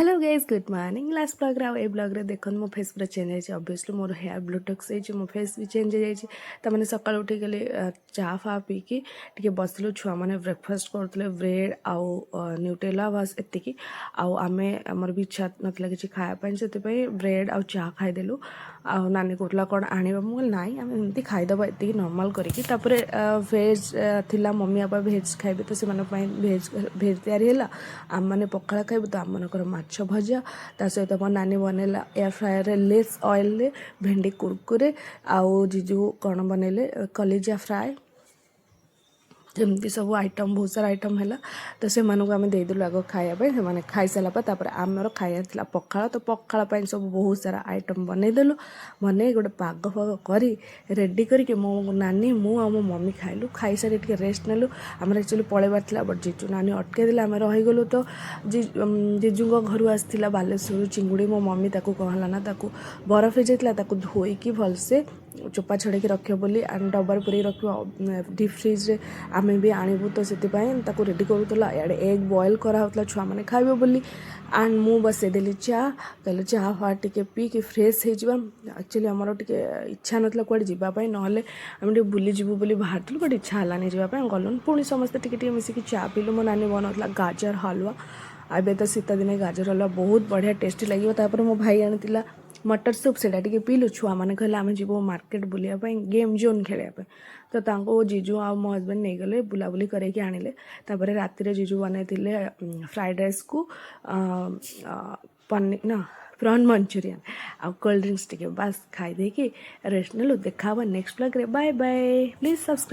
Hello guys good morning last blog ए blog देखो मो फेस पूरा चेंज है ऑब्वियसली मोर हेयर ब्लूटक्स है मो फेस भी चेंज हो जाए मैंने सकाल उठी गली चा फा पीकी टे बसलु छुआ मैंने ब्रेकफास्ट करते ब्रेड आउ न्यूटेला बस एतिकी आमे आमर भी इच्छा नाला कि खायापी से ब्रेड आउ चा खाईदेलु आउ नानी कहला कौन आने मुझे नाई आम एमती खाईदबा ये नर्माल करके भेज थिला मम्मी बापा भेज खाइबे तो से भेज भेज तैयारी है आम मैंने पखाड़ा खाइबू तो आम मनकर माछ भजा ता सहित मो नानी बनैला एयर फ्रायर लेस ऑयल भेंडी कुरकुरे आउ जीजू कौन बनैले कलेजा फ्राए जमती सब आइटम बहुत सारा आइटम है तो से आम देदेलु आग खायापी से खाई सारापर आमर खाया पखाड़ तो पखाड़ सब बहुत सारा आइटम बनईदेलु बन गोटे पाग फाग कर रेडी करके मो नानी मु मो मम्मी खाइलु खाई सारी रेस्ट नेलु आम एक्चुअली पलैबार था बट जीजू नानी अटकई देले आम रहीगलु तो जीजू घर आसाला बालेश्वर चिंगुड़ी मो मम्मी ताकू कहला ना ताकू बरफ हो जाता धोईकी भलसे चोपा छड़े रख बोली डबार पूरी रख डीप फ्रिज आम भी आणबू तो से रेडी करूला इे एग बॉयल कराला छुआ मैंने खाइबे बोली एंड मु बसईदेली चा कहले चा फा टे पी कि फ्रेश हो एक्चुअली आमर टे इच्छा नाला कौड़े जावाई ना आम टे बुली जीवु बोली बाहर बट इच्छा है जावाई गलुन पुणी समस्ते टे मिसिकी चा पीलु मो नानी बनाऊला गाजर हलवा एबे तो शीत दिने गाजर हलवा बहुत बढ़िया टेस्टी लगे मो भाई आनी मटर सूप से पीलु छुआ मैंने कहले आम जीव मार्केट बुलायापी गेम जोन खेलवाई तो जीजू आ मो हजबैंड नहीं गले बुलाबुली करके आनिले रातिर जीजू बनई फ्राइड राइस को पनीर ना प्रॉन मंचूरियन आ कोल्ड ड्रिंक्स टे बस खाई देकी रेस्ट नेलु देखा नेक्स्ट ब्लॉग रे बाय बाय प्लीज सब्सक्राइब।